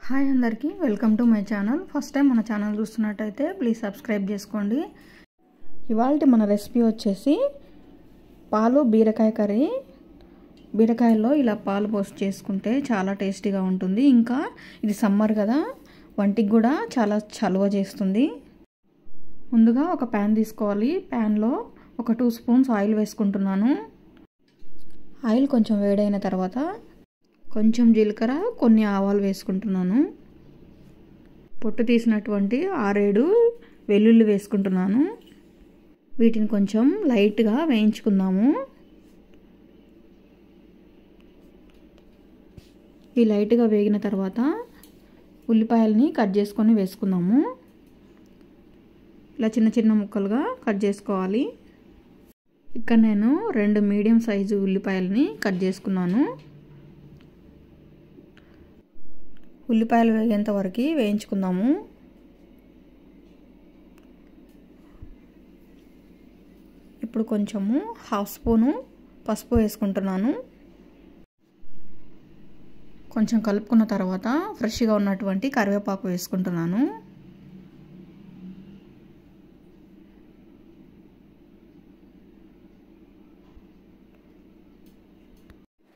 Hi అందరికీ welcome to my channel. First time మన channel చూస్తున్నట్టయితే ప్లీజ్ సబ్స్క్రైబ్ చేసుకోండి. ఇవాళ మన రెసిపీ వచ్చేసి పాలు బీరకాయ కర్రీ. బీరకాయల్లో ఇలా పాలు పోసి చేసుకుంటే చాలా టేస్టీగా ఉంటుంది. ఇంకా ఇది సమ్మర్ కదా, వంటికి కూడా చాలా చలువ చేస్తుంది. ముందుగా ఒక ప్యాన్ తీసుకోవాలి. ప్యాన్లో ఒక 2 స్పూన్స్ ఆయిల్ వేసుకుంటున్నాను. ఆయిల్ కొంచెం వేడైన తర్వాత కొంచెం జీలకర్ర, కొన్ని ఆవాలు వేసుకుంటున్నాను. పొట్టు తీసినటువంటి 6-7 వెల్లుల్లి వేసుకుంటున్నాను. వీటిని కొంచెం లైట్గా వేయించుకుందాము. ఈ లైట్గా వేగిన తర్వాత ఉల్లిపాయలని కట్ చేసుకొని వేసుకుందాము. ఇలా చిన్న చిన్న ముక్కలుగా కట్ చేసుకోవాలి. ఇక్కడ నేను 2 మీడియం సైజు ఉల్లిపాయలని కట్ చేసుకున్నాను. ఉల్లిపాయలు వేగేంత వరకు వేయించుకుందాము. ఇప్పుడు కొంచెము 1/2 స్పూను పసుపు వేసుకుంటున్నాను. కొంచెం కలుపుకున్న తర్వాత ఫ్రెష్గా ఉన్నటువంటి కరివేపాకు వేసుకుంటున్నాను.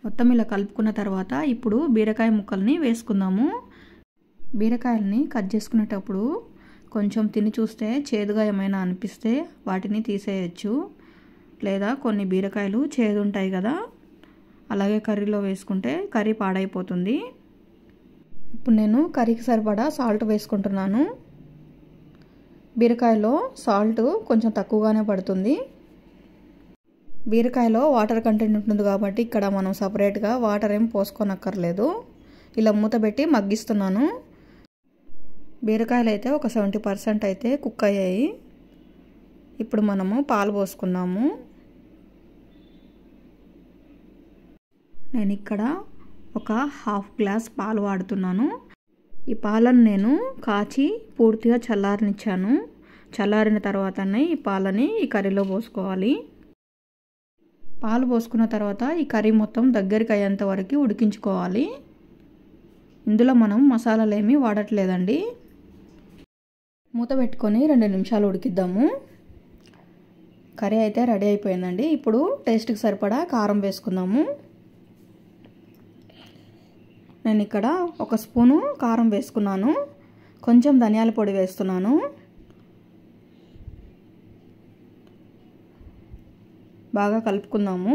మొత్తం ఇలా కలుపుకున్న తర్వాత ఇప్పుడు బీరకాయ ముక్కల్ని వేసుకుందాము. బీరకాయలని కట్ చేసుకునేటప్పుడు కొంచెం తిని చూస్తే చేదుగా ఏమైనా అనిపిస్తే వాటిని తీసేయచ్చు. లేదా కొన్ని బీరకాయలు చేదు ఉంటాయి కదా, అలాగే కర్రీలో వేసుకుంటే కర్రీ పాడైపోతుంది. ఇప్పుడు నేను కర్రీకి సరిపడా సాల్ట్ వేసుకుంటున్నాను. బీరకాయలో సాల్ట్ కొంచెం తక్కువగానే పడుతుంది. బీరకాయలో వాటర్ కంటెంట్ ఉంటుంది కాబట్టి ఇక్కడ మనం సపరేట్గా వాటర్ ఏం పోసుకోనక్కర్లేదు. ఇలా మూత పెట్టి మగ్గిస్తున్నాను. బీరకాయలు అయితే ఒక 70% అయితే కుక్ అయ్యాయి. ఇప్పుడు మనము పాలు పోసుకుందాము. నేను ఇక్కడ ఒక 1/2 గ్లాస్ పాలు వాడుతున్నాను. ఈ పాలను నేను కాచి పూర్తిగా చల్లారనిచ్చాను. చల్లారిన తర్వాతనే ఈ పాలని ఈ కర్రీలో పోసుకోవాలి. పాలు పోసుకున్న తర్వాత ఈ కర్రీ మొత్తం దగ్గరికి అయ్యేంత వరకు ఉడికించుకోవాలి. ఇందులో మనం మసాలాలు ఏమీ వాడట్లేదండి. మూత పెట్టుకొని 2 నిమిషాలు ఉడికిద్దాము. కర్రీ అయితే రెడీ అయిపోయిందండి. ఇప్పుడు టేస్ట్కి సరిపడా కారం వేసుకుందాము. నేను ఇక్కడ 1 స్పూను కారం వేసుకున్నాను. కొంచెం ధనియాల పొడి వేస్తున్నాను. బాగా కలుపుకుందాము.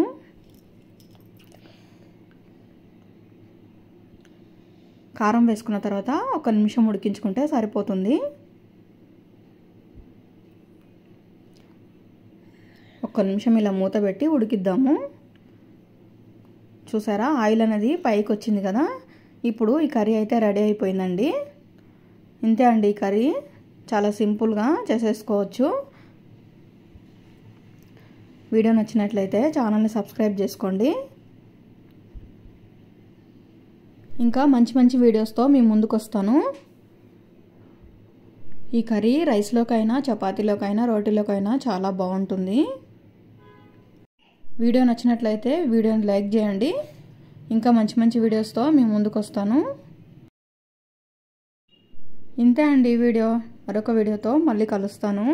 కారం వేసుకున్న తర్వాత 1 నిమిషం ఉడికించుకుంటే సరిపోతుంది. 1 నిమిషం ఇలా మూత పెట్టి ఉడికిద్దాము. చూసారా, ఆయిల్ అనేది పైకి వచ్చింది కదా. ఇప్పుడు ఈ కర్రీ అయితే రెడీ అయిపోయిందండి. ఇంతే అండి, ఈ కర్రీ చాలా సింపుల్గా చేసేసుకోవచ్చు. వీడియో నచ్చినట్లయితే ఛానల్ని సబ్స్క్రైబ్ చేసుకోండి. ఇంకా మంచి మంచి వీడియోస్తో మీ ముందుకు వస్తాను. ఈ కర్రీ రైస్లోకైనా, చపాతీలోకైనా, రోటీలోకైనా చాలా బాగుంటుంది. వీడియో నచ్చినట్లయితే వీడియోని లైక్ చేయండి. ఇంకా మంచి మంచి వీడియోస్తో మీ ముందుకు వస్తాను. ఇంతే అండి వీడియో. మరొక వీడియోతో మళ్ళీ కలుస్తాను.